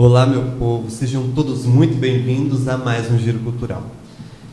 Olá, meu povo, sejam todos muito bem-vindos a mais um Giro Cultural.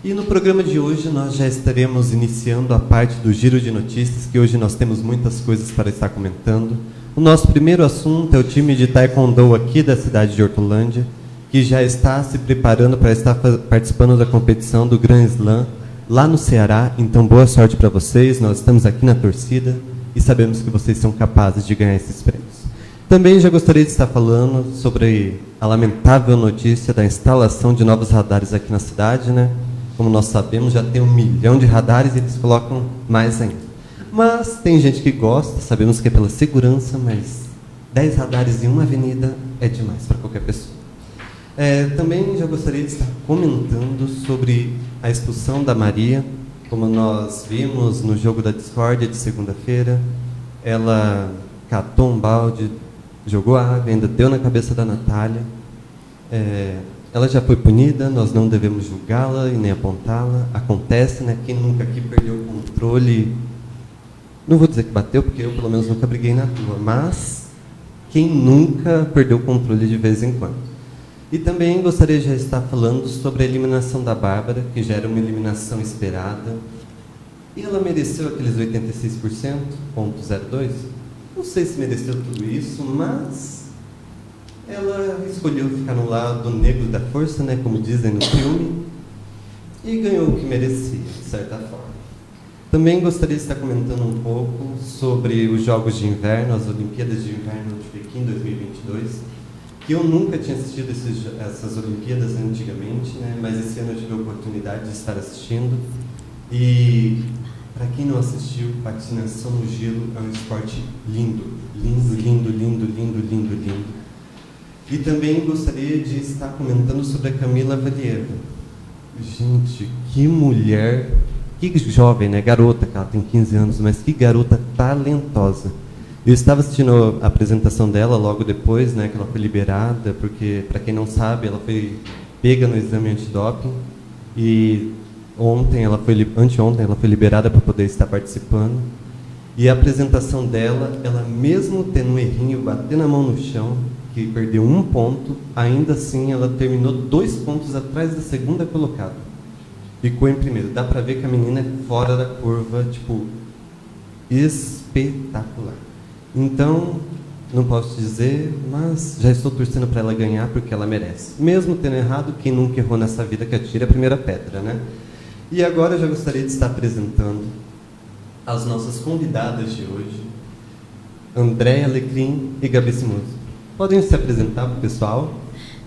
E no programa de hoje nós já estaremos iniciando a parte do Giro de Notícias, que hoje nós temos muitas coisas para estar comentando. O nosso primeiro assunto é o time de Taekwondo aqui da cidade de Hortolândia, que já está se preparando para estar participando da competição do Grand Slam lá no Ceará. Então, boa sorte para vocês, nós estamos aqui na torcida e sabemos que vocês são capazes de ganhar esses prêmios. Também já gostaria de estar falando sobre a lamentável notícia da instalação de novos radares aqui na cidade, né? Como nós sabemos, já tem 1 milhão de radares e eles colocam mais ainda. Mas tem gente que gosta, sabemos que é pela segurança, mas 10 radares em uma avenida é demais para qualquer pessoa. Também já gostaria de estar comentando sobre a expulsão da Maria. Como nós vimos no jogo da discórdia de segunda-feira, ela catou um balde, jogou água, ainda deu na cabeça da Natália. Ela já foi punida, nós não devemos julgá-la e nem apontá-la. Acontece, né? Quem nunca aqui perdeu o controle, não vou dizer que bateu, porque eu pelo menos nunca briguei na rua, mas quem nunca perdeu o controle de vez em quando. E também gostaria de já estar falando sobre a eliminação da Bárbara, que já era uma eliminação esperada. E ela mereceu aqueles 86,02%? Não sei se mereceu tudo isso, mas ela escolheu ficar no lado negro da força, né, como dizem no filme, e ganhou o que merecia, de certa forma. Também gostaria de estar comentando um pouco sobre os Jogos de Inverno, as Olimpíadas de Inverno de Pequim 2022, que eu nunca tinha assistido essas Olimpíadas antigamente, né, mas esse ano eu tive a oportunidade de estar assistindo. E para quem não assistiu, patinação no gelo é um esporte lindo, lindo, lindo, lindo, lindo, lindo, lindo. E também gostaria de estar comentando sobre a Camila Valieva. Gente, que mulher, que jovem, né? Garota, que ela tem 15 anos, mas que garota talentosa. Eu estava assistindo a apresentação dela logo depois, né, que ela foi liberada, porque, para quem não sabe, ela foi pega no exame antidoping e anteontem ela foi liberada para poder estar participando. E a apresentação dela, ela mesmo tendo um errinho, batendo a mão no chão, que perdeu 1 ponto, ainda assim ela terminou 2 pontos atrás da segunda colocada. Ficou em primeiro. Dá para ver que a menina é fora da curva, tipo, espetacular. Então, não posso dizer, mas já estou torcendo para ela ganhar porque ela merece. Mesmo tendo errado, quem nunca errou nessa vida que atire a primeira pedra, né? E agora eu já gostaria de estar apresentando as nossas convidadas de hoje, Andréia Alecrim e Gabi Simoso. Podem se apresentar para o pessoal?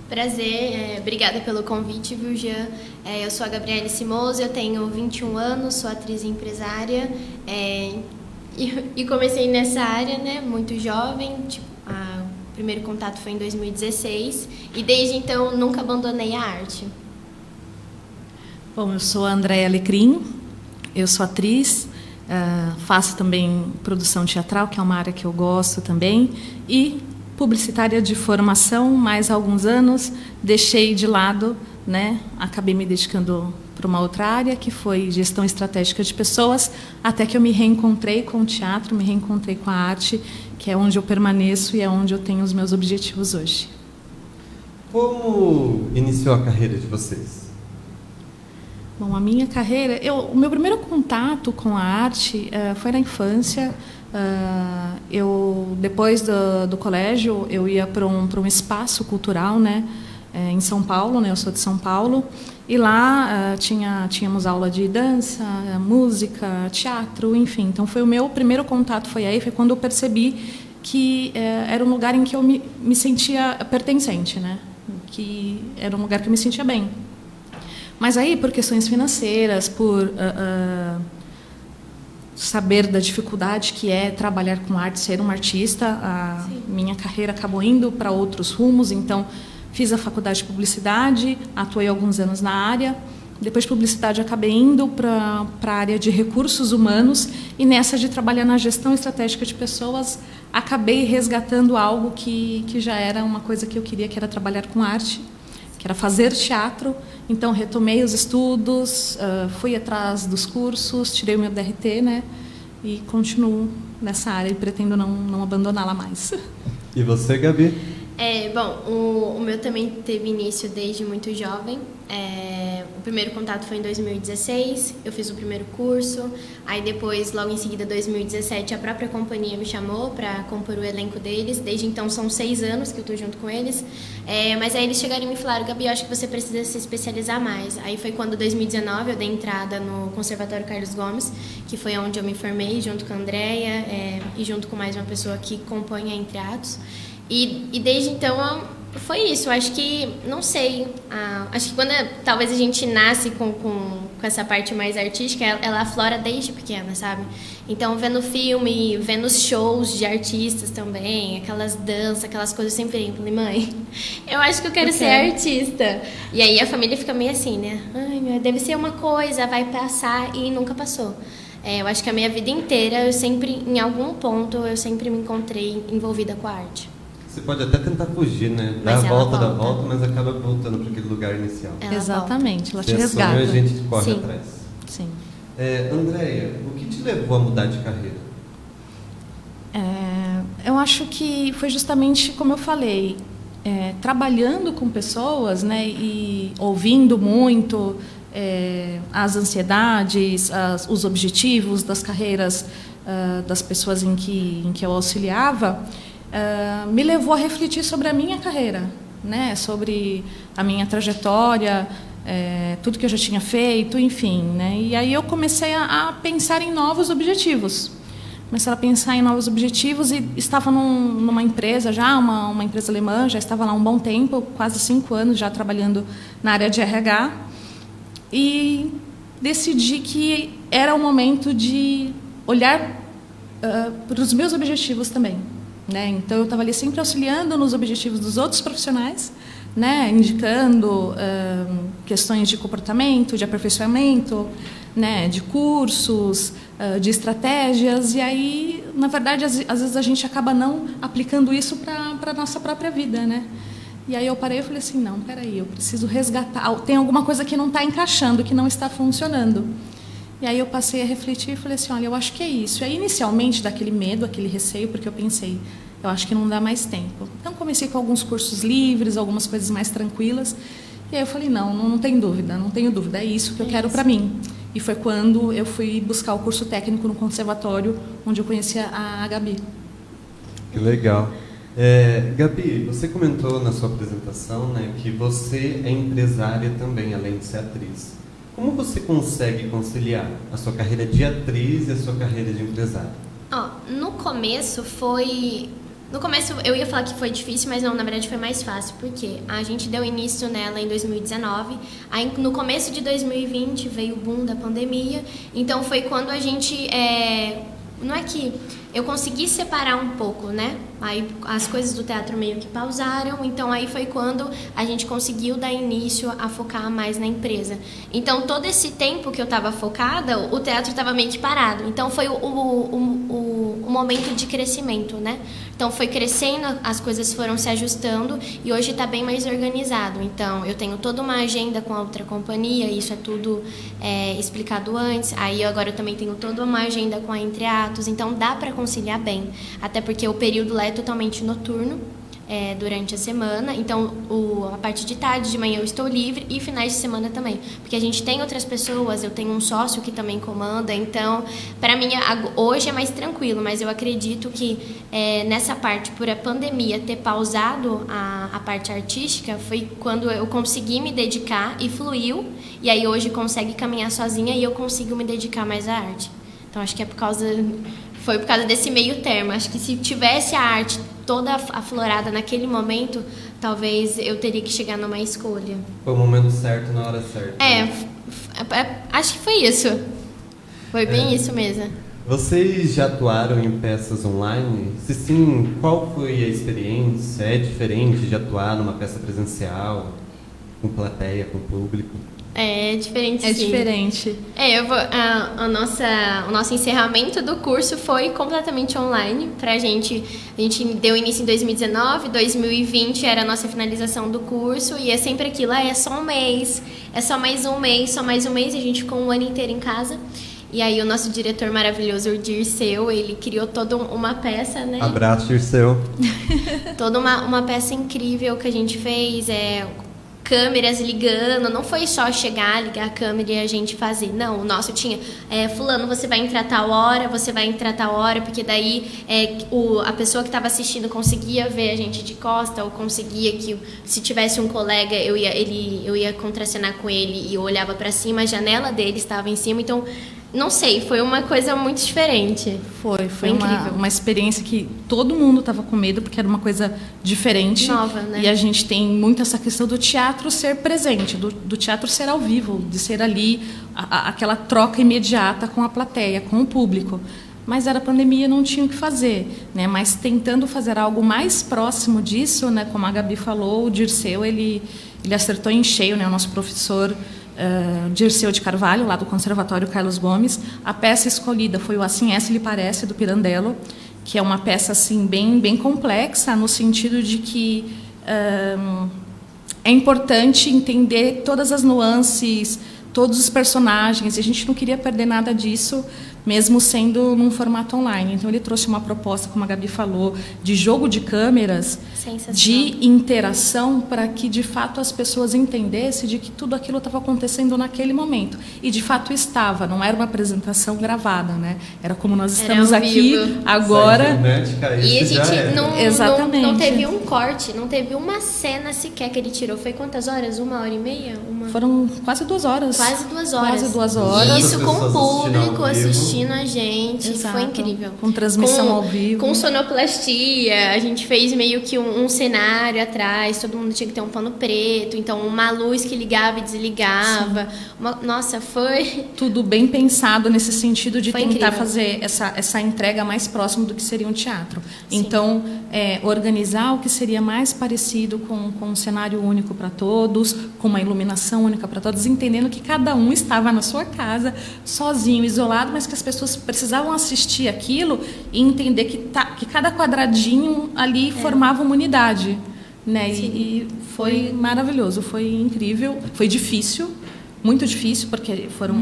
Prazer, obrigada pelo convite, viu, Jean? Eu sou a Gabriele Simoso, eu tenho 21 anos, sou atriz e empresária, e comecei nessa área, né, muito jovem, o primeiro contato foi em 2016, e desde então nunca abandonei a arte. Bom, eu sou a Andréia Alecrim, eu sou atriz, faço também produção teatral, que é uma área que eu gosto também, e publicitária de formação, mais há alguns anos, deixei de lado, né, acabei me dedicando para uma outra área, que foi gestão estratégica de pessoas, até que eu me reencontrei com o teatro, me reencontrei com a arte, que é onde eu permaneço e é onde eu tenho os meus objetivos hoje. Como iniciou a carreira de vocês? Bom, a minha carreira, o meu primeiro contato com a arte foi na infância. Depois do colégio, eu ia para um espaço cultural, né, em São Paulo, né, eu sou de São Paulo, e lá tínhamos aula de dança, música, teatro, enfim. Então, foi o meu primeiro contato, foi quando eu percebi que era um lugar em que eu me sentia pertencente, né, que era um lugar que eu me sentia bem. Mas aí, por questões financeiras, por saber da dificuldade que é trabalhar com arte, ser uma artista, minha carreira acabou indo para outros rumos. Então, fiz a faculdade de publicidade, atuei alguns anos na área. Depois de publicidade, acabei indo para a área de recursos humanos. E nessa de trabalhar na gestão estratégica de pessoas, acabei resgatando algo que já era uma coisa que eu queria, que era trabalhar com arte, que era fazer teatro. Então, retomei os estudos, fui atrás dos cursos, tirei o meu DRT, né, e continuo nessa área e pretendo não abandoná-la mais. E você, Gabi? Bom, o meu também teve início desde muito jovem. O primeiro contato foi em 2016, eu fiz o primeiro curso, aí depois, logo em seguida, 2017, a própria companhia me chamou para compor o elenco deles. Desde então são 6 anos que eu estou junto com eles, mas aí eles chegaram e me falaram: Gabi, eu acho que você precisa se especializar mais. Aí foi quando, em 2019, eu dei entrada no Conservatório Carlos Gomes, que foi onde eu me formei, junto com a Andrea e junto com mais uma pessoa que compõe a Entre Atos. E desde então foi isso. Acho que, não sei, acho que quando talvez a gente nasce com essa parte mais artística, ela aflora desde pequena, sabe? Então, vendo filme, vendo os shows de artistas também, aquelas danças, aquelas coisas, eu sempre falei: mãe, eu acho que eu quero ser artista. E aí a família fica meio assim, né? Ai, deve ser uma coisa, vai passar, e nunca passou. Eu acho que a minha vida inteira, eu sempre, em algum ponto, eu sempre me encontrei envolvida com a arte. Você pode até tentar fugir, né? Dar a volta, mas acaba voltando para aquele lugar inicial. Exatamente, ela te resgata. resgata. A gente corre Sim. atrás. Sim. Andréia, o que te levou a mudar de carreira? Eu acho que foi justamente como eu falei, trabalhando com pessoas, né, e ouvindo muito as ansiedades, os objetivos das carreiras das pessoas em que eu auxiliava, me levou a refletir sobre a minha carreira, né, sobre a minha trajetória, tudo que eu já tinha feito, enfim, né, e aí eu comecei a pensar em novos objetivos. Comecei a pensar em novos objetivos e estava numa empresa já, uma empresa alemã, já estava lá há um bom tempo, quase 5 anos já trabalhando na área de RH, e decidi que era o momento de olhar para os meus objetivos também, né? Então, eu estava ali sempre auxiliando nos objetivos dos outros profissionais, né? Indicando questões de comportamento, de aperfeiçoamento, né? De cursos, de estratégias. E aí, na verdade, às vezes a gente acaba não aplicando isso para a nossa própria vida, né? E aí eu parei e falei assim: não, peraí, eu preciso resgatar. Tem alguma coisa que não está encaixando, que não está funcionando. E aí eu passei a refletir e falei assim: olha, eu acho que é isso. E aí, inicialmente, daquele medo, aquele receio, porque eu pensei, eu acho que não dá mais tempo. Então, comecei com alguns cursos livres, algumas coisas mais tranquilas. E aí eu falei: não tenho dúvida, é isso que eu quero para mim. E foi quando eu fui buscar o curso técnico no conservatório, onde eu conheci a Gabi. Que legal. Gabi, você comentou na sua apresentação, né, que você é empresária também, além de ser atriz. Como você consegue conciliar a sua carreira de atriz e a sua carreira de empresária? No começo eu ia falar que foi difícil, mas não, na verdade foi mais fácil, porque a gente deu início nela em 2019, aí no começo de 2020 veio o boom da pandemia, então foi quando a gente, não é que eu consegui separar um pouco, né? Aí as coisas do teatro meio que pausaram, então aí foi quando a gente conseguiu dar início a focar mais na empresa. Então todo esse tempo que eu estava focada, o teatro estava meio que parado. Então foi o momento de crescimento, né? Então foi crescendo, as coisas foram se ajustando e hoje está bem mais organizado. Então eu tenho toda uma agenda com a outra companhia, isso é tudo explicado antes. Aí agora eu também tenho toda uma agenda com a Entre Atos, então dá para conciliar bem. Até porque o período lá é totalmente noturno, durante a semana, então a parte de tarde, de manhã eu estou livre e finais de semana também, porque a gente tem outras pessoas, eu tenho um sócio que também comanda, então para mim hoje é mais tranquilo, mas eu acredito que nessa parte, por a pandemia ter pausado a parte artística, foi quando eu consegui me dedicar e fluiu, e aí hoje consegue caminhar sozinha e eu consigo me dedicar mais à arte. Então acho que foi por causa desse meio termo. Acho que se tivesse a arte toda aflorada naquele momento, talvez eu teria que chegar numa escolha. Foi o momento certo, na hora certa. Acho que foi isso. Foi bem isso mesmo. Vocês já atuaram em peças online? Se sim, qual foi a experiência? É diferente de atuar numa peça presencial, com plateia, com público? É diferente, sim. É diferente. O nosso encerramento do curso foi completamente online pra gente. A gente deu início em 2019, 2020 era a nossa finalização do curso e é sempre aquilo, é só um mês, é só mais um mês, e a gente ficou um ano inteiro em casa. E aí o nosso diretor maravilhoso, o Dirceu, ele criou toda uma peça, né? Abraço, Dirceu. Toda uma peça incrível que a gente fez, câmeras ligando, não foi só chegar, ligar a câmera e a gente fazer. Não, o nosso tinha, fulano, você vai entrar tal hora, porque daí a pessoa que estava assistindo conseguia ver a gente de costa, ou conseguia que, se tivesse um colega, eu ia contracenar com ele e eu olhava para cima, a janela dele estava em cima, então... Não sei, foi uma coisa muito diferente. Foi incrível. Uma experiência que todo mundo estava com medo, porque era uma coisa diferente. Nova, né? E a gente tem muito essa questão do teatro ser presente, do teatro ser ao vivo, de ser ali aquela troca imediata com a plateia, com o público. Mas era pandemia, não tinha o que fazer, né? Mas tentando fazer algo mais próximo disso, né? Como a Gabi falou, o Dirceu, ele acertou em cheio, né? O nosso professor... Dirceu de Carvalho, lá do Conservatório Carlos Gomes. A peça escolhida foi o Assim É Se Lhe Parece, do Pirandello, que é uma peça assim, bem complexa, no sentido de que é importante entender todas as nuances, todos os personagens, e a gente não queria perder nada disso, mesmo sendo num formato online. Então, ele trouxe uma proposta, como a Gabi falou, de jogo de câmeras, de interação, para que, de fato, as pessoas entendessem de que tudo aquilo estava acontecendo naquele momento. E, de fato, estava. Não era uma apresentação gravada, né? Era como nós estamos aqui agora. E a gente não teve um corte, não teve uma cena sequer que ele tirou. Foi quantas horas? 1h30? Foram quase 2 horas. Quase 2 horas. Quase 2 horas. E isso com o público assistindo a gente. Exato. Foi incrível. Com transmissão ao vivo. Com sonoplastia. A gente fez meio que um cenário atrás. Todo mundo tinha que ter um pano preto. Então, uma luz que ligava e desligava. Nossa, foi... Tudo bem pensado nesse sentido de foi tentar incrível. fazer essa entrega mais próximo do que seria um teatro. Sim. Então, organizar o que seria mais parecido com um cenário único para todos, com uma iluminação única para todos, entendendo que cada um estava na sua casa, sozinho, isolado, mas que as pessoas precisavam assistir aquilo e entender que cada quadradinho ali formava uma unidade, né? E foi maravilhoso, foi incrível, foi difícil, muito difícil, porque foram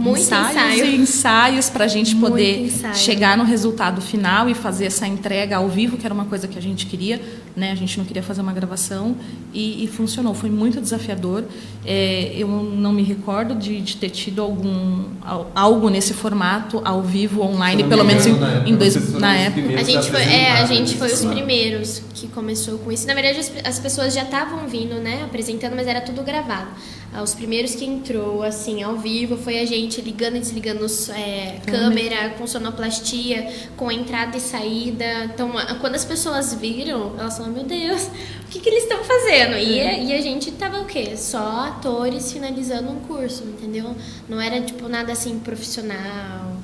ensaios para a gente poder chegar no resultado final e fazer essa entrega ao vivo, que era uma coisa que a gente queria, né? A gente não queria fazer uma gravação, e funcionou. Foi muito desafiador. Eu não me recordo de ter tido algo nesse formato, ao vivo, online, pelo menos na época. A gente foi os primeiros que começou com isso. Na verdade, as pessoas já estavam vindo, né, apresentando, mas era tudo gravado. Os primeiros que entrou, assim, ao vivo, foi a gente ligando e desligando câmera, com sonoplastia, com entrada e saída. Então, quando as pessoas viram, elas falaram, meu Deus, o que eles estão fazendo? E a gente tava o quê? Só atores finalizando um curso, entendeu? Não era, tipo, nada assim profissional,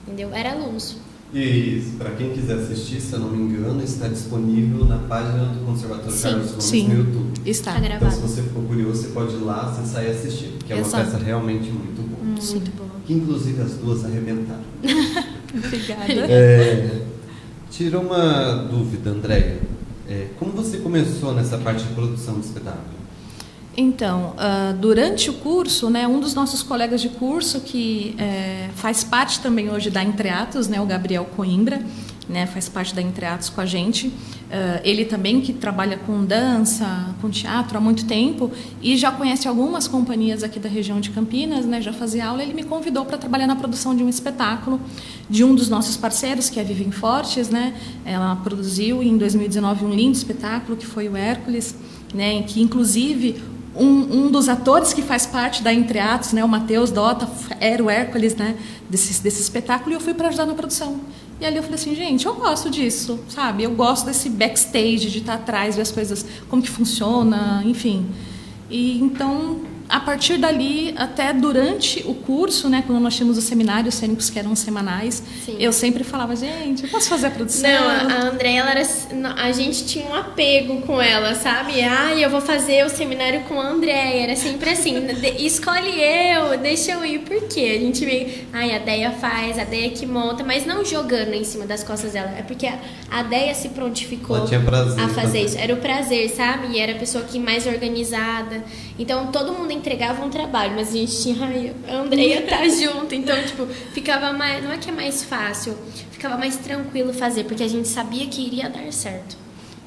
entendeu? Era alunos. E para quem quiser assistir, se eu não me engano, está disponível na página do Conservatório Carlos Gomes no YouTube. Está gravado. Então, se você ficou curioso, você pode ir lá, acessar e assistir, porque é uma peça realmente muito boa. Muito boa. Que, inclusive, as duas arrebentaram. Obrigada. Tira uma dúvida, Andréia. Como você começou nessa parte de produção do espetáculo? Então, durante o curso, né, um dos nossos colegas de curso, que faz parte também hoje da Entreatos, né, o Gabriel Coimbra, né, faz parte da Entreatos com a gente, ele também que trabalha com dança, com teatro há muito tempo e já conhece algumas companhias aqui da região de Campinas, né, já fazia aula, ele me convidou para trabalhar na produção de um espetáculo de um dos nossos parceiros, que é a Vivem Fortes, né, ela produziu em 2019 um lindo espetáculo que foi o Hércules, né, em que inclusive um dos atores que faz parte da Entreatos, né, o Matheus Dota, era o Hércules, né, desse espetáculo, e eu fui para ajudar na produção. E ali eu falei assim, gente, eu gosto disso, sabe? Eu gosto desse backstage, de estar atrás, ver as coisas, como que funciona, enfim. E então, a partir dali, até durante o curso, né, quando nós tínhamos os seminários cênicos que eram semanais, eu sempre falava, gente, eu posso fazer a produção? Não, a Andréia, a gente tinha um apego com ela, sabe? Eu vou fazer o seminário com a Andréia, era sempre assim, escolhe deixa eu ir, por quê? A gente meio, a Deia faz, a Deia que monta, mas não jogando em cima das costas dela, é porque a Deia se prontificou a fazer isso, era o prazer, sabe? E era a pessoa que mais organizada, então todo mundo entregava um trabalho, mas a gente tinha, ai, a Andrea tá junto, então, tipo, ficava mais, não é que é mais fácil, ficava mais tranquilo fazer, porque a gente sabia que iria dar certo.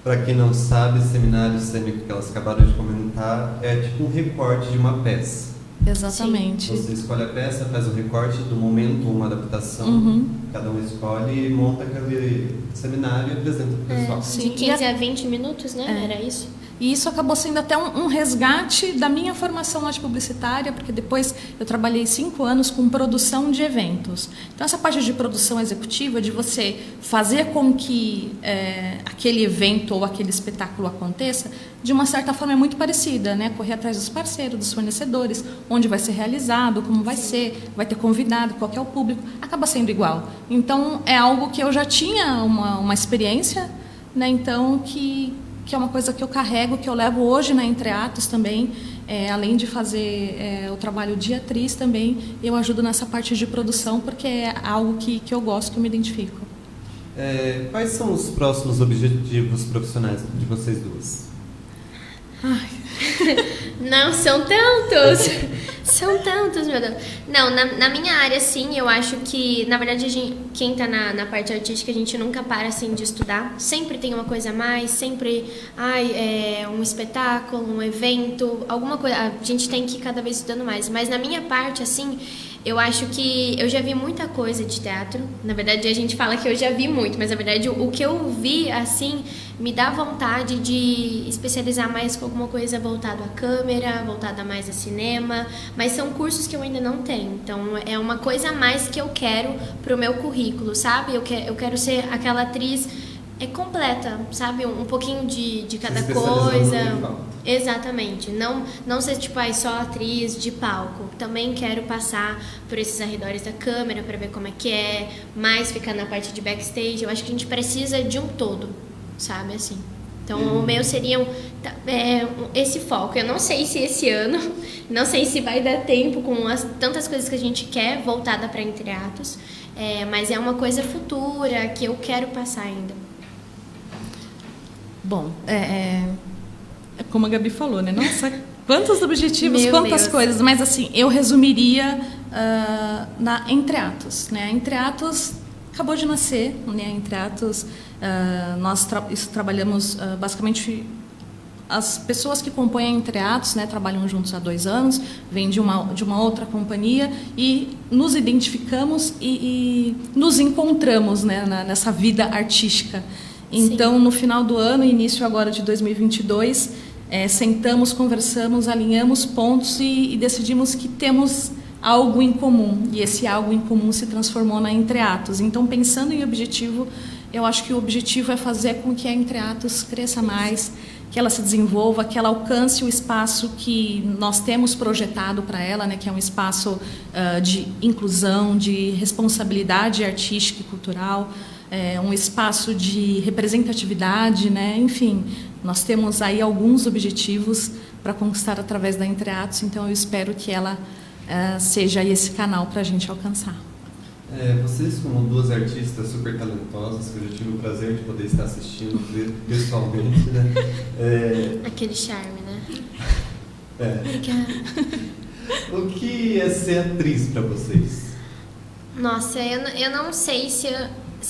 Para quem não sabe, seminário cênico que elas acabaram de comentar é tipo um recorte de uma peça. Exatamente. Você escolhe a peça, faz o recorte do momento, uma adaptação, cada um escolhe e monta aquele seminário e apresenta para o pessoal. De 15 a 20 minutos, né? Era isso? E isso acabou sendo até um resgate da minha formação arte publicitária, porque depois eu trabalhei 5 anos com produção de eventos. Então, essa parte de produção executiva, de você fazer com que aquele evento ou aquele espetáculo aconteça, de uma certa forma é muito parecida, né? Correr atrás dos parceiros, dos fornecedores, onde vai ser realizado, como vai ser, vai ter convidado, qual que é o público, acaba sendo igual. Então, é algo que eu já tinha uma experiência, né? Então, que é uma coisa que eu carrego, que eu levo hoje na Entreatos também, além de fazer o trabalho de atriz também, eu ajudo nessa parte de produção, porque é algo que eu gosto, que eu me identifico. Quais são os próximos objetivos profissionais de vocês duas? Não, são tantos! São tantos, meu Deus. Não, na minha área, sim, eu acho que, na verdade, quem tá na parte artística, a gente nunca para, assim, de estudar. Sempre tem uma coisa a mais, sempre, um espetáculo, um evento, alguma coisa. A gente tem que ir cada vez estudando mais. Mas na minha parte, assim, eu acho que eu já vi muita coisa de teatro. Na verdade, a gente fala que eu já vi muito, mas, na verdade, o que eu vi, assim, me dá vontade de especializar mais com alguma coisa voltada à câmera, voltada mais a cinema, mas são cursos que eu ainda não tenho. Então, é uma coisa a mais que eu quero pro meu currículo, sabe? Eu quero ser aquela atriz completa, sabe? Um pouquinho de cada coisa. Exatamente. Não ser tipo só atriz de palco. Também quero passar por esses arredores da câmera para ver como é que é, mais ficar na parte de backstage. Eu acho que a gente precisa de um todo, sabe? Assim. Então, o meu seria esse foco. Eu não sei se esse ano, não sei se vai dar tempo com tantas coisas que a gente quer voltada para Entreatos, mas é uma coisa futura que eu quero passar ainda. Bom, como a Gabi falou, né? Nossa, quantos objetivos, Meu quantas Deus. coisas. Mas, assim, eu resumiria na Entreatos, né? A Entreatos acabou de nascer, né? A Entreatos, nós trabalhamos basicamente... As pessoas que compõem a Entreatos, né, trabalham juntos há 2 anos, vêm de uma outra companhia e nos identificamos e nos encontramos, né, nessa vida artística. Então, Sim. No final do ano, início agora de 2022, sentamos, conversamos, alinhamos pontos e decidimos que temos algo em comum. E esse algo em comum se transformou na Entreatos. Então, pensando em objetivo, eu acho que o objetivo é fazer com que a Entreatos cresça mais, que ela se desenvolva, que ela alcance o espaço que nós temos projetado para ela, né, que é um espaço de inclusão, de responsabilidade artística e cultural, um espaço de representatividade, né, enfim, nós temos aí alguns objetivos para conquistar através da Entreatos, então eu espero que ela seja esse canal para a gente alcançar. Vocês, como 2 artistas super talentosas, que eu já tive o prazer de poder estar assistindo pessoalmente, né? Aquele charme, né? Obrigada. O que é ser atriz para vocês? Nossa, eu não sei se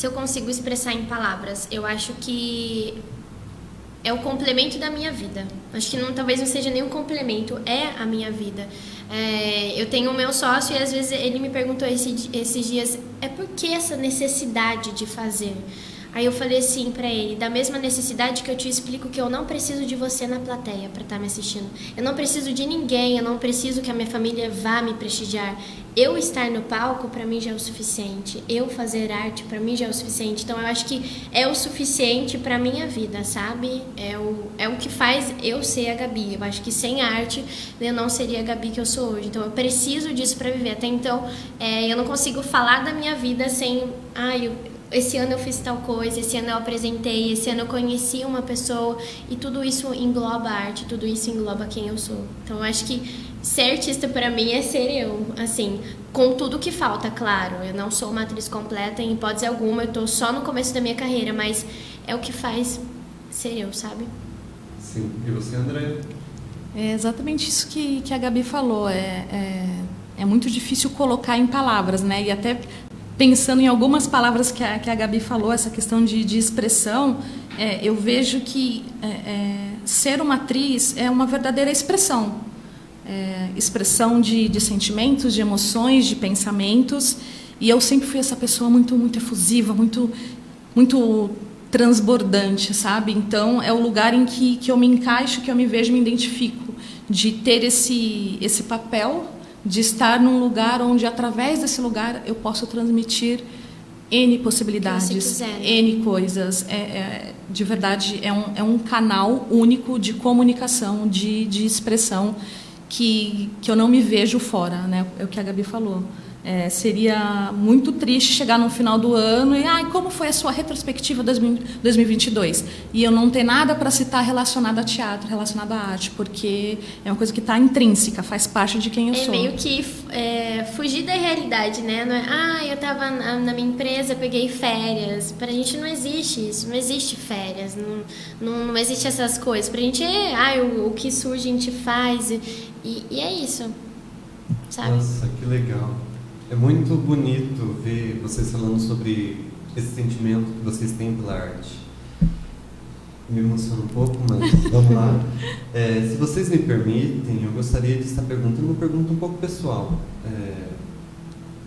eu consigo expressar em palavras. Eu acho que é o complemento da minha vida. Acho que talvez não seja nem um complemento, é a minha vida. Eu tenho o meu sócio e às vezes ele me perguntou esses dias, por que essa necessidade de fazer? Aí eu falei assim pra ele, da mesma necessidade que eu te explico que eu não preciso de você na plateia pra estar me assistindo. Eu não preciso de ninguém, eu não preciso que a minha família vá me prestigiar. Eu estar no palco pra mim já é o suficiente. Eu fazer arte pra mim já é o suficiente. Então eu acho que é o suficiente pra minha vida, sabe? É o que faz eu ser a Gabi. Eu acho que sem arte eu não seria a Gabi que eu sou hoje. Então eu preciso disso pra viver. Até então eu não consigo falar da minha vida sem... esse ano eu fiz tal coisa, esse ano eu apresentei, esse ano eu conheci uma pessoa e tudo isso engloba a arte, tudo isso engloba quem eu sou. Então eu acho que ser artista pra mim é ser eu, assim, com tudo que falta, claro. Eu não sou uma atriz completa em hipótese alguma, eu tô só no começo da minha carreira, mas é o que faz ser eu, sabe? Sim. E você, André? É exatamente isso que a Gabi falou. É muito difícil colocar em palavras, né? E até pensando em algumas palavras que a Gabi falou, essa questão de expressão, eu vejo que ser uma atriz é uma verdadeira expressão. Expressão de sentimentos, de emoções, de pensamentos. E eu sempre fui essa pessoa muito, muito efusiva, muito transbordante, sabe? Então, é o lugar em que eu me encaixo, que eu me vejo, me identifico, de ter esse papel, de estar num lugar onde, através desse lugar, eu posso transmitir N possibilidades, N coisas. De verdade, é um canal único de comunicação, de expressão, que eu não me vejo fora, né? É o que a Gabi falou. Seria muito triste chegar no final do ano e como foi a sua retrospectiva 2022? E eu não ter nada para citar relacionado a teatro, relacionado à arte, porque é uma coisa que está intrínseca, faz parte de quem eu sou. É meio que fugir da realidade, né? Não é, eu estava na minha empresa, peguei férias. Pra gente não existe isso, não existe férias, não existe essas coisas. Pra gente o que surge a gente faz e é isso, sabe? Nossa, que legal. É muito bonito ver vocês falando sobre esse sentimento que vocês têm pela arte. Me emociona um pouco, mas vamos lá. Se vocês me permitem, eu gostaria de estar perguntando uma pergunta um pouco pessoal.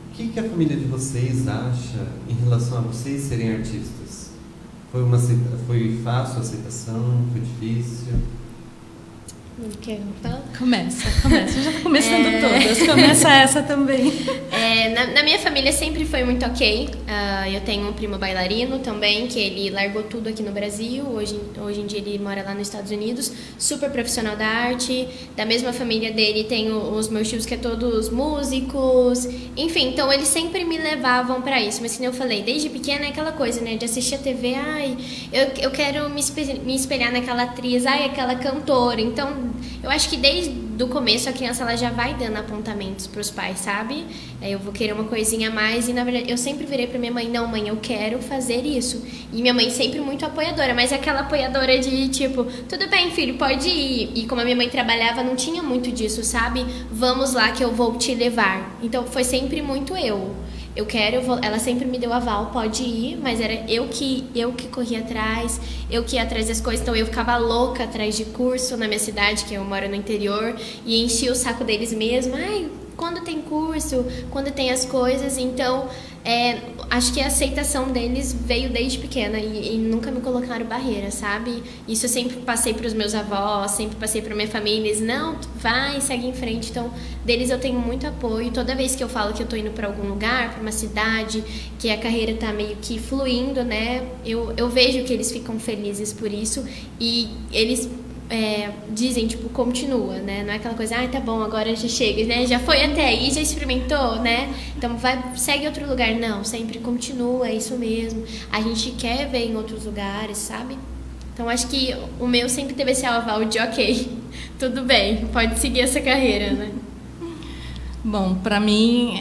O que a família de vocês acha em relação a vocês serem artistas? Foi fácil a aceitação? Foi difícil? Quer falar? Começa. Já está começando todas. Começa essa também. Na minha família sempre foi muito ok. Eu tenho um primo bailarino também, que ele largou tudo aqui no Brasil. Hoje em dia ele mora lá nos Estados Unidos. Super profissional da arte. Da mesma família dele tem os meus tios que é todos músicos. Enfim, então eles sempre me levavam pra isso. Mas como eu falei, desde pequena é aquela coisa, né? De assistir a TV, eu quero me espelhar naquela atriz, aquela cantora. Então, eu acho que desde o começo a criança ela já vai dando apontamentos pros pais, sabe? Eu vou querer uma coisinha a mais e, na verdade, eu sempre virei pra minha mãe, não, mãe, eu quero fazer isso. E minha mãe sempre muito apoiadora, mas aquela apoiadora de, tipo, tudo bem, filho, pode ir. E como a minha mãe trabalhava, não tinha muito disso, sabe? Vamos lá que eu vou te levar. Então, foi sempre muito eu quero, ela sempre me deu aval, pode ir, mas era eu que corria atrás, eu que ia atrás das coisas, então eu ficava louca atrás de curso na minha cidade, que eu moro no interior, e enchia o saco deles mesmo, quando tem curso, quando tem as coisas, então acho que a aceitação deles veio desde pequena e nunca me colocaram barreira, sabe? Isso eu sempre passei para os meus avós, sempre passei para minha família, eles, não, vai, segue em frente, então deles eu tenho muito apoio, toda vez que eu falo que eu tô indo para algum lugar, para uma cidade, que a carreira tá meio que fluindo, né, eu vejo que eles ficam felizes por isso e eles dizem, tipo, continua, né? Não é aquela coisa, tá bom, agora já chega, né? Já foi até aí, já experimentou, né? Então segue outro lugar. Não, sempre continua, é isso mesmo. A gente quer ver em outros lugares, sabe? Então acho que o meu sempre teve esse aval de ok, tudo bem, pode seguir essa carreira, né? Bom, para mim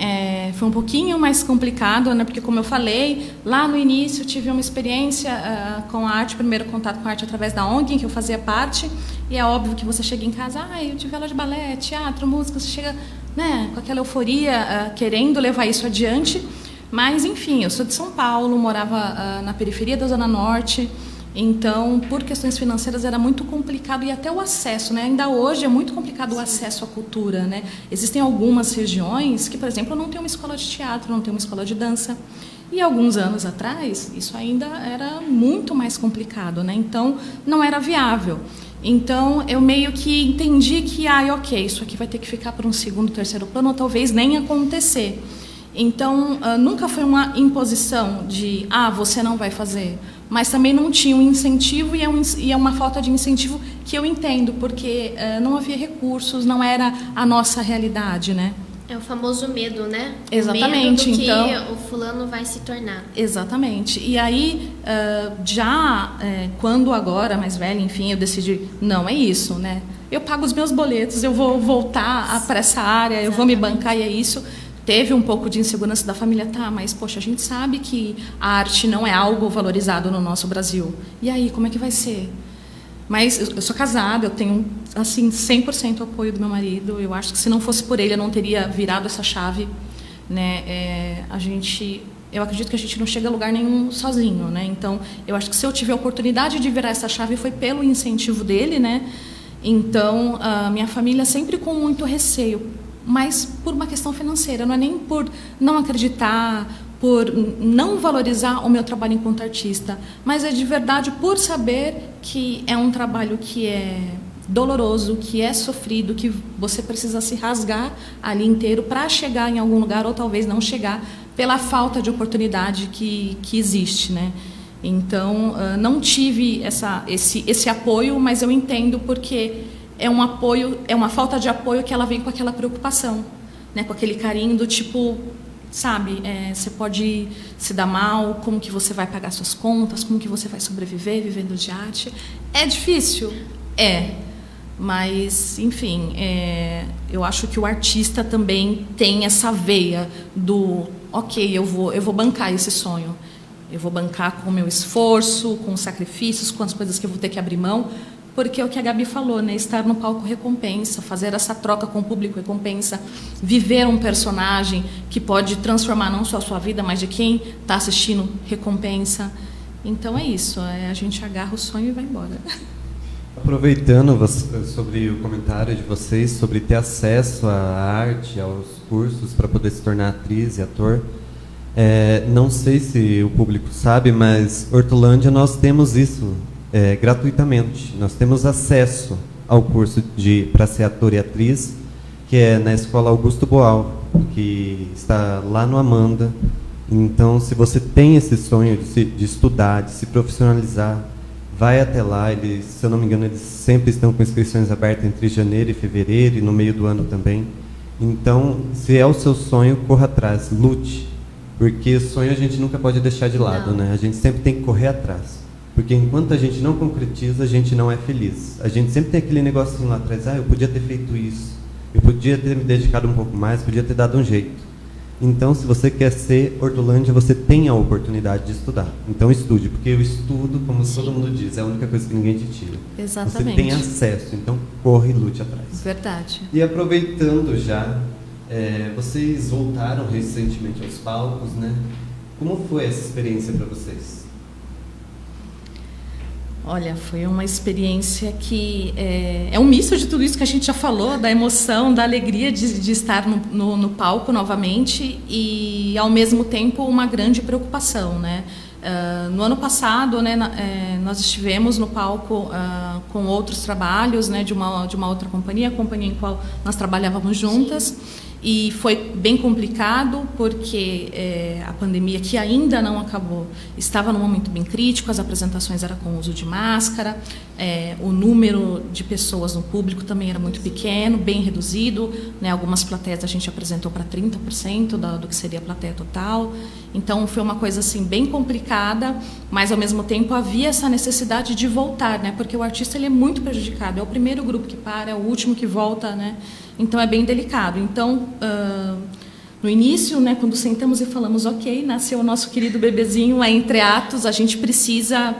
foi um pouquinho mais complicado, né? Porque, como eu falei, lá no início eu tive uma experiência com a arte, primeiro contato com a arte através da ONG, em que eu fazia parte, e é óbvio que você chega em casa, eu tive aula de balé, teatro, música, você chega, né, com aquela euforia, querendo levar isso adiante, mas, enfim, eu sou de São Paulo, morava na periferia da Zona Norte. Então, por questões financeiras era muito complicado e até o acesso, né? Ainda hoje é muito complicado o acesso à cultura, né? Existem algumas regiões que, por exemplo, não tem uma escola de teatro, não tem uma escola de dança. E alguns anos atrás, isso ainda era muito mais complicado, né? Então, não era viável. Então, eu meio que entendi que, ok, isso aqui vai ter que ficar para um segundo, terceiro plano, ou talvez nem acontecer. Então, nunca foi uma imposição de, você não vai fazer. Mas também não tinha um incentivo e é uma falta de incentivo que eu entendo, porque não havia recursos, não era a nossa realidade, né? É o famoso medo, né? Exatamente. O medo do então, que o fulano vai se tornar. Exatamente. E aí, quando agora, mais velha, enfim, eu decidi, não é isso, né? Eu pago os meus boletos, eu vou voltar para essa área, eu vou me bancar e é isso. Teve um pouco de insegurança da família, mas, poxa, a gente sabe que a arte não é algo valorizado no nosso Brasil. E aí, como é que vai ser? Mas eu sou casada, eu tenho assim 100% o apoio do meu marido. Eu acho que se não fosse por ele, eu não teria virado essa chave, né? Eu acredito que a gente não chega a lugar nenhum sozinho, né? Então, eu acho que se eu tive a oportunidade de virar essa chave foi pelo incentivo dele, né? Então, a minha família sempre com muito receio, mas por uma questão financeira, não é nem por não acreditar, por não valorizar o meu trabalho enquanto artista, mas é de verdade por saber que é um trabalho que é doloroso, que é sofrido, que você precisa se rasgar ali inteiro para chegar em algum lugar ou talvez não chegar pela falta de oportunidade que existe, né? Então, não tive esse apoio, mas eu entendo porque é um apoio, é uma falta de apoio que ela vem com aquela preocupação, né? Com aquele carinho do tipo, sabe, você pode se dar mal, como que você vai pagar suas contas, como que você vai sobreviver vivendo de arte. É difícil? Mas, enfim, eu acho que o artista também tem essa veia do, ok, eu vou bancar esse sonho. Eu vou bancar com o meu esforço, com os sacrifícios, com as coisas que eu vou ter que abrir mão, porque é o que a Gabi falou, né? Estar no palco recompensa, fazer essa troca com o público recompensa, viver um personagem que pode transformar não só a sua vida, mas de quem está assistindo recompensa. Então é isso, a gente agarra o sonho e vai embora. Aproveitando sobre o comentário de vocês sobre ter acesso à arte, aos cursos para poder se tornar atriz e ator, não sei se o público sabe, mas Hortolândia nós temos isso gratuitamente. Nós temos acesso ao curso para ser ator e atriz, que é na Escola Augusto Boal, que está lá no Amanda. Então, se você tem esse sonho de estudar, de se profissionalizar, vai até lá. Eles, se eu não me engano, eles sempre estão com inscrições abertas entre janeiro e fevereiro e no meio do ano também. Então, se é o seu sonho, corra atrás, lute. Porque sonho a gente nunca pode deixar de lado, né? A gente sempre tem que correr atrás. Porque enquanto a gente não concretiza, a gente não é feliz. A gente sempre tem aquele negocinho lá atrás, eu podia ter feito isso, eu podia ter me dedicado um pouco mais, podia ter dado um jeito. Então, se você quer ser Hortolândia, você tem a oportunidade de estudar. Então, estude, porque o estudo, como todo mundo diz, é a única coisa que ninguém te tira. Exatamente. Você tem acesso, então corre e lute atrás. Verdade. E aproveitando já, vocês voltaram recentemente aos palcos, né? Como foi essa experiência para vocês? Olha, foi uma experiência que é um misto de tudo isso que a gente já falou, da emoção, da alegria de estar no palco novamente e, ao mesmo tempo, uma grande preocupação, né? No ano passado, né, nós estivemos no palco com outros trabalhos, né, de uma outra companhia, a companhia em qual nós trabalhávamos juntas. Sim. E foi bem complicado porque a pandemia, que ainda não acabou, estava num momento bem crítico, as apresentações eram com uso de máscara, o número de pessoas no público também era muito pequeno, bem reduzido, né? Algumas plateias a gente apresentou para 30% do que seria a plateia total. Então foi uma coisa assim bem complicada, mas ao mesmo tempo havia essa necessidade de voltar, né? Porque o artista ele é muito prejudicado, é o primeiro grupo que para, é o último que volta, né? Então é bem delicado. Então, no início, né, quando sentamos e falamos, ok, nasceu o nosso querido bebezinho, entre atos, a gente precisa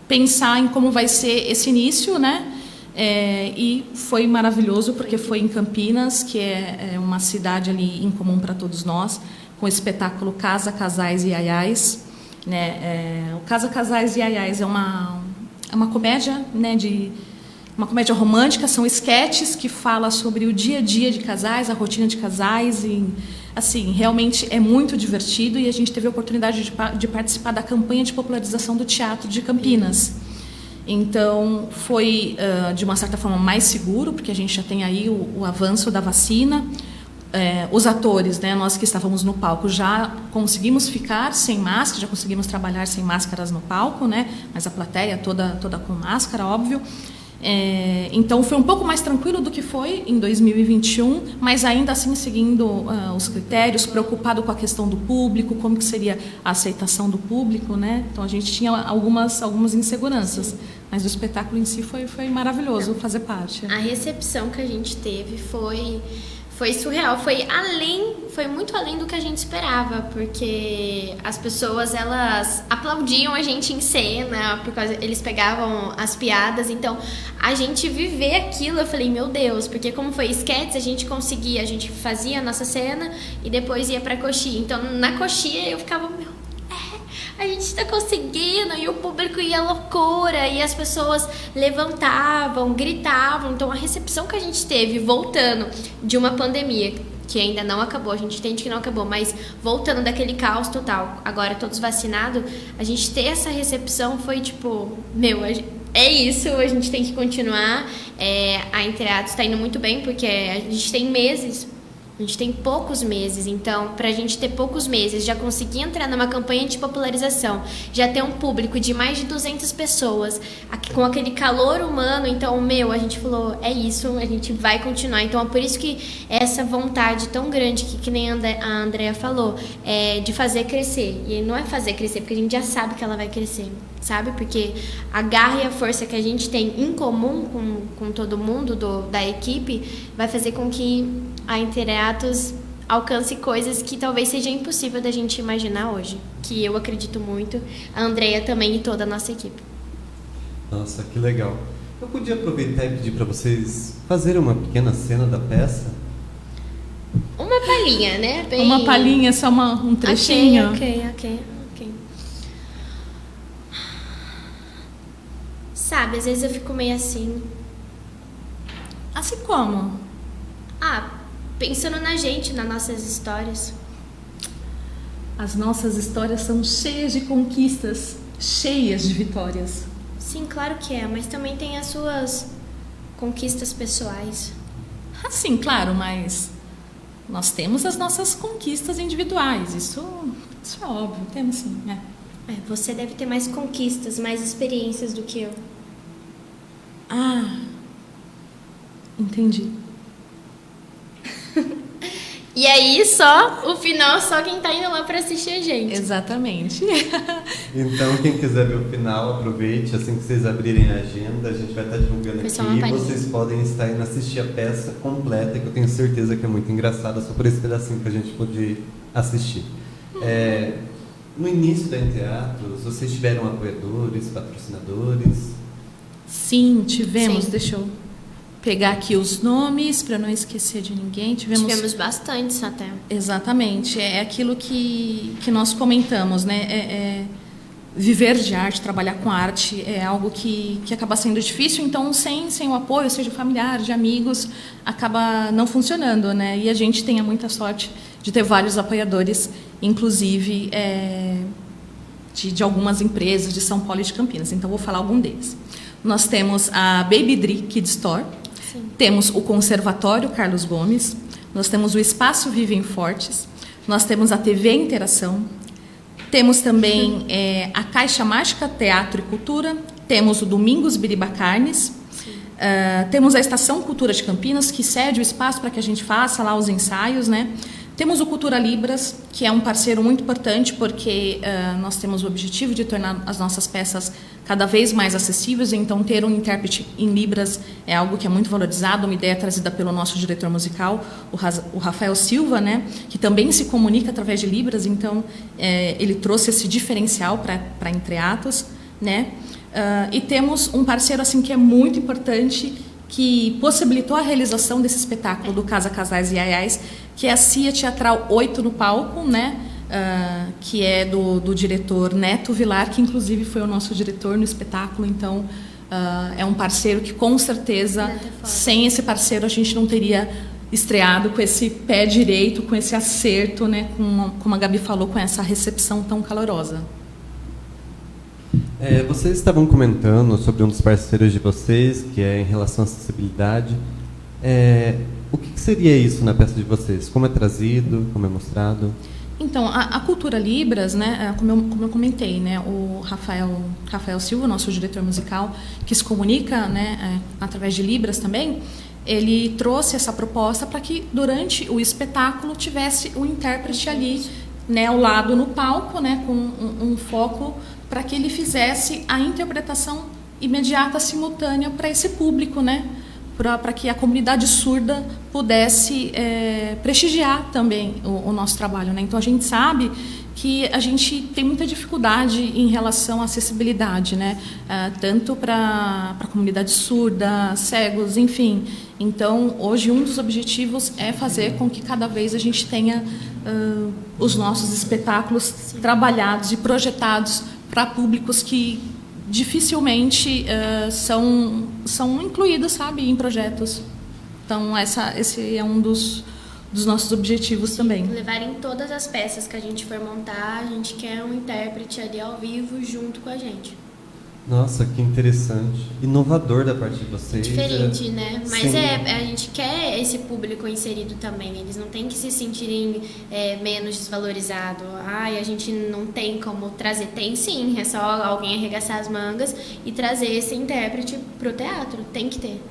pensar em como vai ser esse início, né? E foi maravilhoso porque foi em Campinas, que é uma cidade ali incomum para todos nós, com o espetáculo Casa, Casais e Iaiás, né? O Casa, Casais e Iaiás é uma comédia, né, uma comédia romântica, são esquetes que falam sobre o dia a dia de casais, a rotina de casais, e assim, realmente é muito divertido, e a gente teve a oportunidade de participar da campanha de popularização do teatro de Campinas. Então, foi, de uma certa forma, mais seguro, porque a gente já tem aí o avanço da vacina. Os atores, né, nós que estávamos no palco, já conseguimos ficar sem máscara, já conseguimos trabalhar sem máscaras no palco, né, mas a plateia toda com máscara, óbvio. Então foi um pouco mais tranquilo do que foi em 2021, mas ainda assim seguindo os critérios, preocupado com a questão do público, como que seria a aceitação do público, né? Então a gente tinha algumas inseguranças, mas o espetáculo em si foi maravilhoso fazer parte. A recepção que a gente teve foi foi surreal, foi muito além do que a gente esperava, porque as pessoas, elas aplaudiam a gente em cena, porque eles pegavam as piadas, então a gente viver aquilo, eu falei, meu Deus, porque como foi sketch, a gente fazia a nossa cena e depois ia pra coxia, então na coxia eu ficava, a gente tá conseguindo, e o público ia loucura, e as pessoas levantavam, gritavam. Então a recepção que a gente teve voltando de uma pandemia que ainda não acabou, a gente entende que não acabou, mas voltando daquele caos total, agora todos vacinados, a gente ter essa recepção foi tipo, é isso, a gente tem que continuar. A Entreatos tá indo muito bem, porque a gente tem meses. A gente tem poucos meses, então, pra gente ter poucos meses, já conseguir entrar numa campanha de popularização, já ter um público de mais de 200 pessoas, com aquele calor humano, então, a gente falou, é isso, a gente vai continuar. Então, é por isso que essa vontade tão grande, que nem a Andrea falou, de fazer crescer. E não é fazer crescer, porque a gente já sabe que ela vai crescer, sabe? Porque a garra e a força que a gente tem em comum com todo mundo da equipe vai fazer com que a Entreatos alcance coisas que talvez seja impossível da gente imaginar hoje, que eu acredito muito, a Andrea também e toda a nossa equipe. Nossa, que legal. Eu podia aproveitar e pedir para vocês fazerem uma pequena cena da peça? Uma palhinha, né? Uma palhinha, só um trechinho. Ok. Sabe, às vezes eu fico meio assim. Assim como? Pensando na gente, nas nossas histórias. As nossas histórias são cheias de conquistas, cheias de vitórias. Sim, claro que é, mas também tem as suas conquistas pessoais. Sim, claro, mas nós temos as nossas conquistas individuais, isso é óbvio, temos sim, né? Você deve ter mais conquistas, mais experiências do que eu. Entendi. E aí, só o final, só quem tá indo lá pra assistir a gente. Exatamente. Então, quem quiser ver o final, aproveite. Assim que vocês abrirem a agenda, a gente vai estar divulgando aqui. E vocês podem estar indo assistir a peça completa, que eu tenho certeza que é muito engraçada, só por esse pedacinho que a gente pôde assistir. No início da Entreatos, vocês tiveram apoiadores, patrocinadores? Sim, tivemos. Sim. Deixa eu pegar aqui os nomes para não esquecer de ninguém. Tivemos bastantes até. Exatamente. É aquilo que nós comentamos, né? Viver de arte, trabalhar com arte é algo que acaba sendo difícil, então sem o apoio, seja familiar, de amigos, acaba não funcionando, né? E a gente tem muita sorte de ter vários apoiadores, inclusive de algumas empresas de São Paulo e de Campinas. Então, vou falar algum deles. Nós temos a Baby Dri Kid Store, Sim. Temos o Conservatório Carlos Gomes, nós temos o Espaço Vivem Fortes, nós temos a TV Interação, temos também a Caixa Mágica Teatro e Cultura, temos o Domingos Biriba Carnes, temos a Estação Cultura de Campinas, que cede o espaço para que a gente faça lá os ensaios, né? Temos o Cultura Libras, que é um parceiro muito importante, porque nós temos o objetivo de tornar as nossas peças cada vez mais acessíveis, então ter um intérprete em Libras é algo que é muito valorizado, uma ideia trazida pelo nosso diretor musical, o Rafael Silva, né, que também se comunica através de Libras, então ele trouxe esse diferencial para Entreatos, né? E temos um parceiro assim que é muito importante, que possibilitou a realização desse espetáculo do Casa Casais e Aiais, que é a CIA Teatral 8 no Palco, né? Que é do diretor Neto Vilar, que inclusive foi o nosso diretor no espetáculo. Então, é um parceiro que, com certeza, sem esse parceiro, a gente não teria estreado com esse pé direito, com esse acerto, né? Como a Gabi falou, com essa recepção tão calorosa. Vocês estavam comentando sobre um dos parceiros de vocês, que é em relação à acessibilidade. O que seria isso na peça de vocês? Como é trazido? Como é mostrado? Então, a Cultura Libras, né, como eu comentei, né, o Rafael Silva, nosso diretor musical, que se comunica, né, através de Libras também, ele trouxe essa proposta para que durante o espetáculo tivesse o intérprete ali, né, ao lado no palco, né, com um foco para que ele fizesse a interpretação imediata, simultânea para esse público, né? para que a comunidade surda pudesse prestigiar também o nosso trabalho, né? Então a gente sabe que a gente tem muita dificuldade em relação à acessibilidade, né? Tanto para a comunidade surda, cegos, enfim. Então, hoje, um dos objetivos é fazer com que cada vez a gente tenha os nossos espetáculos trabalhados e projetados para públicos que dificilmente são incluídos, sabe, em projetos. Então, esse é um dos nossos objetivos também. Levarem todas as peças que a gente for montar, a gente quer um intérprete ali ao vivo junto com a gente. Nossa, que interessante. Inovador da parte de vocês. Diferente, né? Mas Sim. A gente quer esse público inserido também. Eles não têm que se sentirem menos desvalorizados. Ai, a gente não tem como trazer. Tem sim, é só alguém arregaçar as mangas e trazer esse intérprete pro teatro. Tem que ter.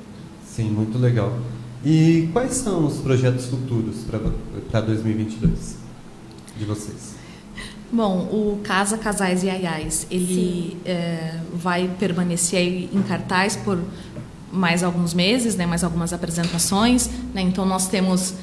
Sim, muito legal. E quais são os projetos futuros para 2022 de vocês? Bom, o Casa, Casais e Aiais, ele vai permanecer aí em cartaz por mais alguns meses, né, mais algumas apresentações, né? Então nós temos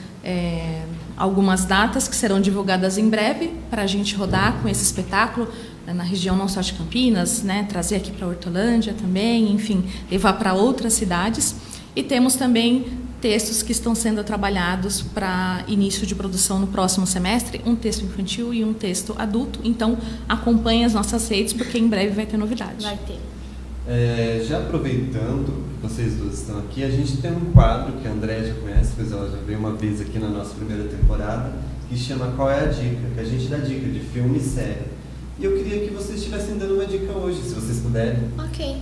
algumas datas que serão divulgadas em breve para a gente rodar com esse espetáculo na região não só de Campinas, né, trazer aqui para Hortolândia também, enfim, levar para outras cidades. E temos também textos que estão sendo trabalhados para início de produção no próximo semestre, um texto infantil e um texto adulto. Então, acompanhe as nossas redes, porque em breve vai ter novidade. Vai ter. Já aproveitando que vocês duas estão aqui, a gente tem um quadro que a Andréia já conhece, pois ela já veio uma vez aqui na nossa primeira temporada, que chama Qual é a Dica? Que a gente dá dica de filme e série. E eu queria que vocês estivessem dando uma dica hoje, se vocês puderem. Ok.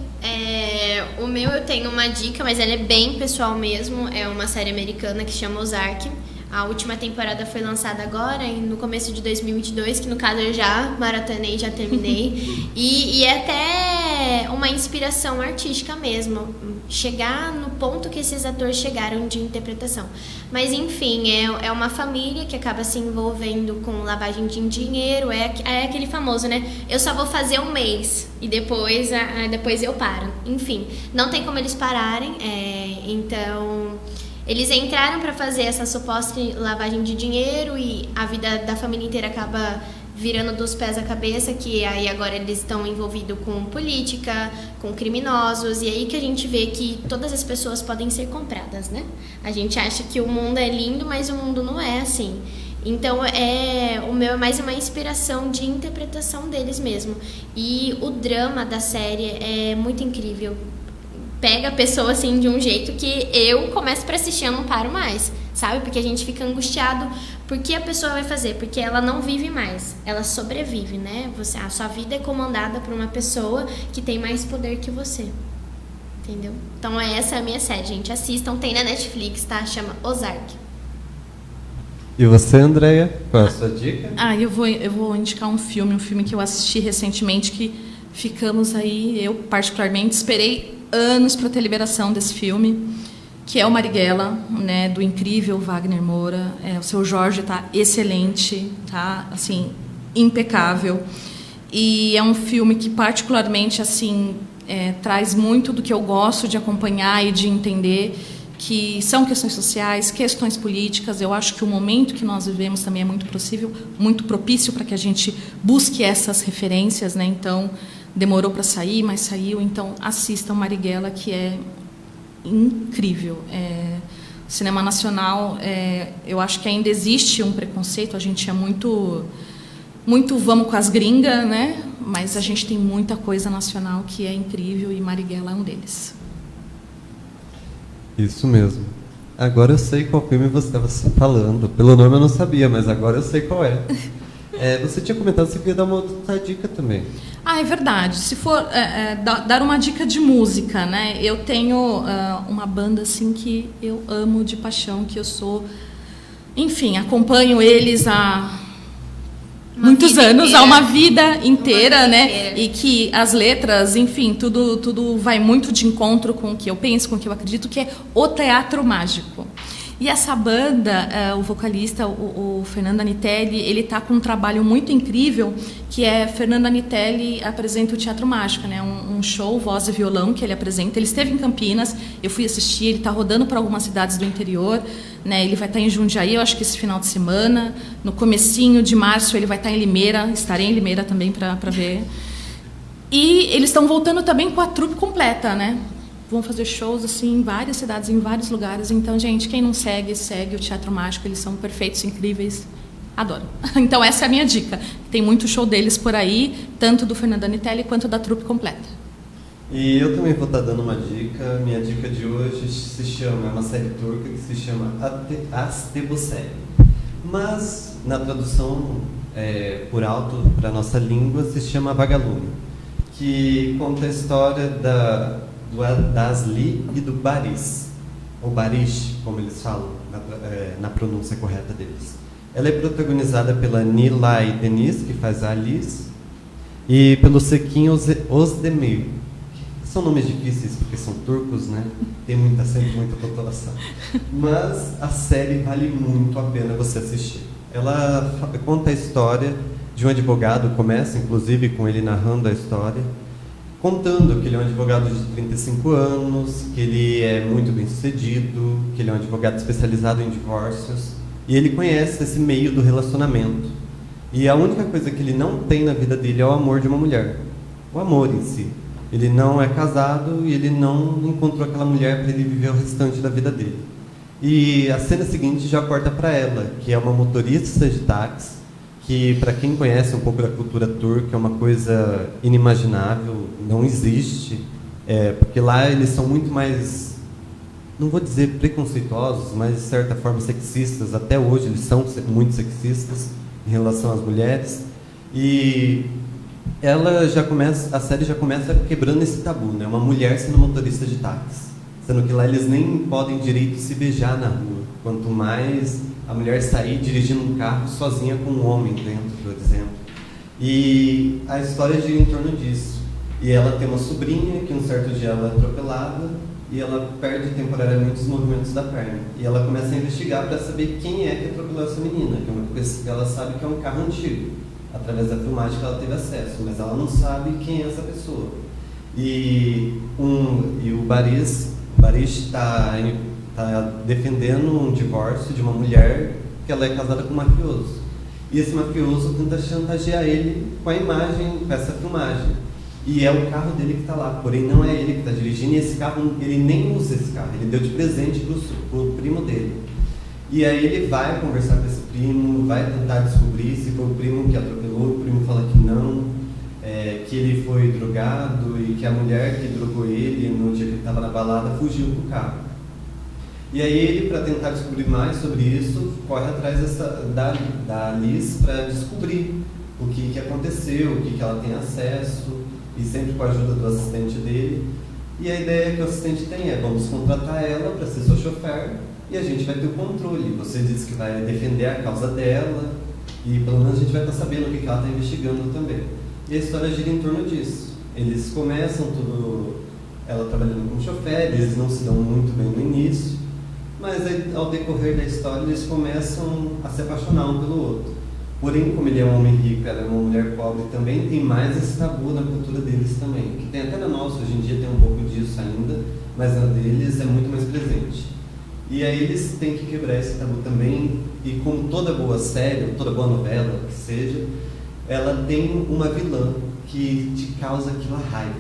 O meu eu tenho uma dica, mas ela é bem pessoal mesmo. É uma série americana que chama Ozark. A última temporada foi lançada agora, no começo de 2022, que no caso eu já maratonei, já terminei. e é até uma inspiração artística mesmo. Chegar no ponto que esses atores chegaram de interpretação. Mas enfim, é uma família que acaba se envolvendo com lavagem de dinheiro. É aquele famoso, né? Eu só vou fazer um mês e depois eu paro. Enfim, não tem como eles pararem. Então, eles entraram para fazer essa suposta lavagem de dinheiro e a vida da família inteira acaba virando dos pés à cabeça, que aí agora eles estão envolvidos com política, com criminosos, e aí que a gente vê que todas as pessoas podem ser compradas, né? A gente acha que o mundo é lindo, mas o mundo não é assim. Então, o meu é mais uma inspiração de interpretação deles mesmo. E o drama da série é muito incrível. Pega a pessoa assim de um jeito que eu começo para assistir, eu não paro mais, sabe? Porque a gente fica angustiado. Por que a pessoa vai fazer? Porque ela não vive mais, ela sobrevive, né? A sua vida é comandada por uma pessoa que tem mais poder que você. Entendeu? Então essa é a minha série, gente. Assistam, tem na Netflix, tá? Chama Ozark. E você, Andréia? Qual é a sua dica? Eu vou indicar um filme que eu assisti recentemente, que ficamos aí, eu particularmente esperei anos para ter liberação desse filme, que é o Marighella, né, do incrível Wagner Moura. O seu Jorge está excelente, tá, assim, impecável. E é um filme que particularmente assim traz muito do que eu gosto de acompanhar e de entender, que são questões sociais, questões políticas. Eu acho que o momento que nós vivemos também é muito propício para que a gente busque essas referências, né? Então, demorou para sair, mas saiu. Então, assistam Marighella, que é incrível. Cinema nacional, eu acho que ainda existe um preconceito. A gente é muito vamos com as gringas, né? Mas a gente tem muita coisa nacional que é incrível e Marighella é um deles. Isso mesmo. Agora eu sei qual filme você estava falando. Pelo nome eu não sabia, mas agora eu sei qual é. Você tinha comentado que você queria dar uma outra dica também. É verdade. Se for dar uma dica de música, né? Eu tenho uma banda assim que eu amo de paixão, que eu sou... Enfim, acompanho eles há muitos anos, há uma vida inteira, né? E que as letras, enfim, tudo vai muito de encontro com o que eu penso, com o que eu acredito, que é o teatro mágico. E essa banda, o vocalista, o Fernando Anitelli, ele está com um trabalho muito incrível, que é Fernando Anitelli apresenta o Teatro Mágica, né? Um show, voz e violão, que ele apresenta. Ele esteve em Campinas, eu fui assistir, ele está rodando para algumas cidades do interior, né? Ele vai estar em Jundiaí, eu acho que esse final de semana. No comecinho de março ele vai estar em Limeira, estarei em Limeira também para ver. E eles estão voltando também com a trupe completa, né? Vão fazer shows assim em várias cidades, em vários lugares. Então, gente, quem não segue, segue o Teatro Mágico. Eles são perfeitos, incríveis. Adoro. Então, essa é a minha dica. Tem muito show deles por aí, tanto do Fernando Anitelli quanto da trupe completa. E eu também vou estar dando uma dica. Minha dica de hoje se chama, é uma série turca que se chama Asteboseli. Mas, na tradução por alto para a nossa língua, se chama Vagalume, que conta a história do Asli e do Baris, ou Barish, como eles falam na pronúncia correta deles. Ela é protagonizada pela Nilay Deniz, que faz a Alice, e pelo Sekin Özdemir. São nomes difíceis porque são turcos, né? Tem sempre muita população. Mas a série vale muito a pena você assistir. Ela conta a história de um advogado, começa inclusive com ele narrando a história, contando que ele é um advogado de 35 anos, que ele é muito bem sucedido, que ele é um advogado especializado em divórcios, e ele conhece esse meio do relacionamento. E a única coisa que ele não tem na vida dele é o amor de uma mulher, o amor em si. Ele não é casado e ele não encontrou aquela mulher para ele viver o restante da vida dele. E a cena seguinte já corta para ela, que é uma motorista de táxi, que, para quem conhece um pouco da cultura turca, é uma coisa inimaginável, não existe, porque lá eles são muito mais, não vou dizer preconceituosos, mas de certa forma sexistas. Até hoje eles são muito sexistas em relação às mulheres. E a série já começa quebrando esse tabu, né? Uma mulher sendo motorista de táxi, sendo que lá eles nem podem direito se beijar na rua, quanto mais a mulher sair dirigindo um carro sozinha com um homem dentro, por exemplo. E a história gira em torno disso. E ela tem uma sobrinha que um certo dia ela é atropelada e ela perde temporariamente os movimentos da perna. E ela começa a investigar para saber quem é que atropelou essa menina, que é uma coisa que ela sabe que é um carro antigo, através da filmagem que ela teve acesso, mas ela não sabe quem é essa pessoa. E o Barish está defendendo um divórcio de uma mulher que ela é casada com um mafioso. E esse mafioso tenta chantagear ele com a imagem, com essa filmagem. E é o carro dele que está lá, porém não é ele que está dirigindo, e esse carro, ele nem usa esse carro, ele deu de presente para o primo dele. E aí ele vai conversar com esse primo, vai tentar descobrir se foi o primo que atropelou, o primo fala que não, que ele foi drogado e que a mulher que drogou ele no dia que ele estava na balada fugiu com o carro. E aí ele, para tentar descobrir mais sobre isso, corre atrás da Alice para descobrir o que aconteceu, o que ela tem acesso, e sempre com a ajuda do assistente dele. E a ideia que o assistente tem é: vamos contratar ela para ser seu chofer e a gente vai ter o controle. Você disse que vai defender a causa dela e pelo menos a gente vai estar sabendo o que ela está investigando também. E a história gira em torno disso. Eles começam ela trabalhando como chofer, eles não se dão muito bem no início, mas aí, ao decorrer da história eles começam a se apaixonar um pelo outro. Porém, como ele é um homem rico, ela é uma mulher pobre, também tem mais esse tabu na cultura deles também, que tem até na nossa, hoje em dia tem um pouco disso ainda, mas na deles é muito mais presente. E aí eles têm que quebrar esse tabu também, e como toda boa série, toda boa novela que seja, ela tem uma vilã que te causa aquela raiva,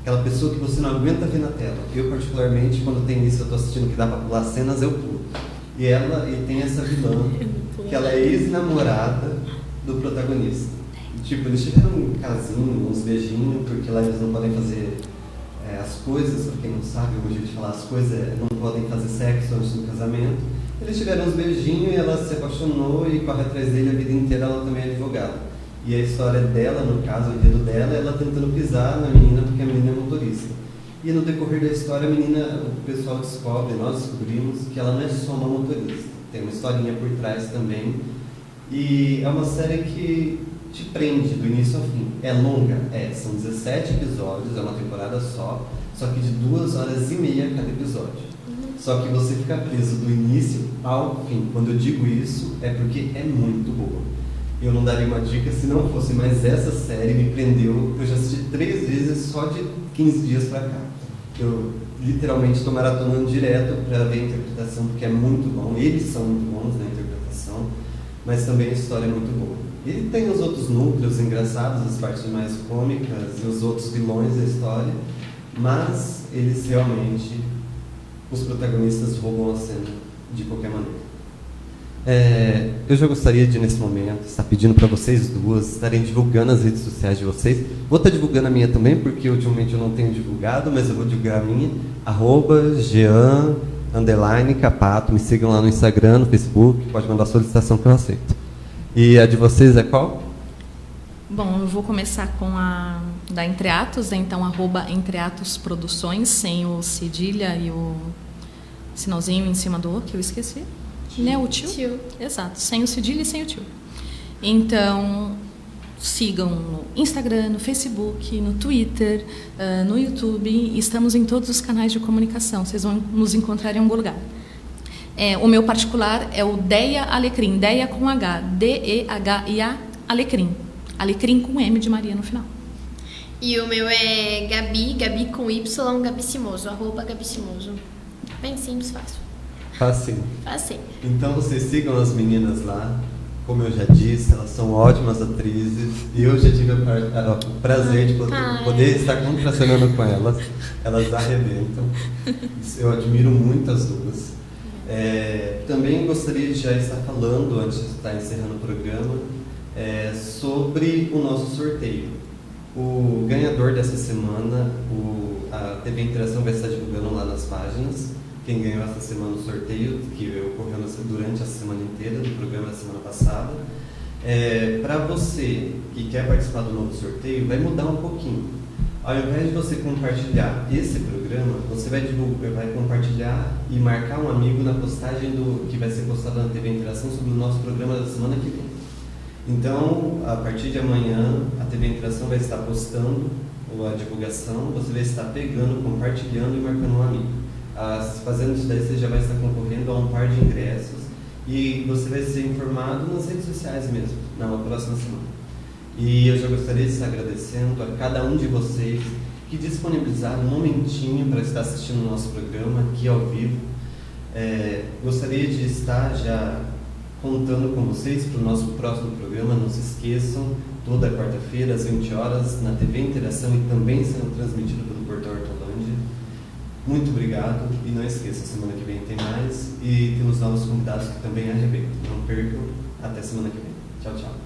aquela pessoa que você não aguenta ver na tela. Eu, particularmente, quando tem isso, eu estou assistindo que dá para pular cenas, eu pulo. E tem essa vilã, que ela é ex-namorada do protagonista. Tipo, eles tiveram um casinho, uns beijinhos, porque lá eles não podem fazer as coisas, para quem não sabe, hoje a gente fala as coisas, não podem fazer sexo antes do casamento. Eles tiveram uns beijinhos e ela se apaixonou e corre atrás dele a vida inteira, ela também é advogada. E a história dela, no caso, o enredo dela, é ela tentando pisar na menina, porque a menina é motorista. E no decorrer da história, o pessoal descobre, nós descobrimos, que ela não é só uma motorista. Tem uma historinha por trás também. E é uma série que te prende do início ao fim. É longa? São 17 episódios, é uma temporada só que de 2 horas e meia cada episódio. Só que você fica preso do início ao fim. Quando eu digo isso, é porque é muito boa. Eu não daria uma dica se não fosse, mas essa série me prendeu. Eu já assisti 3 vezes só de 15 dias pra cá. Eu literalmente estou maratonando direto para ver a interpretação, porque é muito bom. Eles são muito bons na interpretação, mas também a história é muito boa. E tem os outros núcleos engraçados, as partes mais cômicas e os outros vilões da história, mas eles realmente, os protagonistas, roubam a cena de qualquer maneira. Eu já gostaria de, nesse momento, estar pedindo para vocês duas estarem divulgando as redes sociais de vocês. Vou estar divulgando a minha também, porque ultimamente eu não tenho divulgado, mas eu vou divulgar a minha. @Jean_Capato. Me sigam lá no Instagram, no Facebook, pode mandar solicitação que eu aceito. E a de vocês é qual? Bom, eu vou começar com a da Entreatos, então @EntreatosProduções, sem o cedilha e o sinalzinho em cima do O, que eu esqueci. Né, o tio? Exato, sem o cedilha e sem o tio. Então, sigam no Instagram, no Facebook, no Twitter, no YouTube. Estamos em todos os canais de comunicação. Vocês vão nos encontrar em algum lugar. O meu particular é o Deia Alecrim, Deia com H, D-E-H-I-A Alecrim. Alecrim com M de Maria no final. E o meu é Gabi com Y, Gabi Cimoso, @Gabi Cimoso. Bem simples, fácil. Facinho. Assim. Então vocês sigam as meninas lá. Como eu já disse, elas são ótimas atrizes. E eu já tive o prazer de poder estar contracenando com elas. Elas arrebentam. Eu admiro muito as duas. Também gostaria de já estar falando, antes de estar encerrando o programa, sobre o nosso sorteio. O ganhador dessa semana, a TV Interação vai estar divulgando lá nas páginas. Quem ganhou essa semana o sorteio, que ocorreu durante a semana inteira, do programa da semana passada. Para você que quer participar do novo sorteio, vai mudar um pouquinho. Ao invés de você compartilhar esse programa, você vai compartilhar e marcar um amigo na postagem que vai ser postada na TV Interação sobre o nosso programa da semana que vem. Então, a partir de amanhã, a TV Interação vai estar postando a divulgação, você vai estar pegando, compartilhando e marcando um amigo. Fazendo isso daí, você já vai estar concorrendo a um par de ingressos e você vai ser informado nas redes sociais mesmo, na próxima semana. E eu já gostaria de estar agradecendo a cada um de vocês que disponibilizaram um momentinho para estar assistindo o nosso programa aqui ao vivo. Gostaria de estar já contando com vocês para o nosso próximo programa. Não se esqueçam, toda quarta-feira às 20 horas na TV Interação e também sendo transmitido pelo Portal Hortolândia. Muito obrigado e não esqueçam, semana que vem tem mais e temos novos convidados que também arrebentam. Não percam, até semana que vem. Tchau, tchau.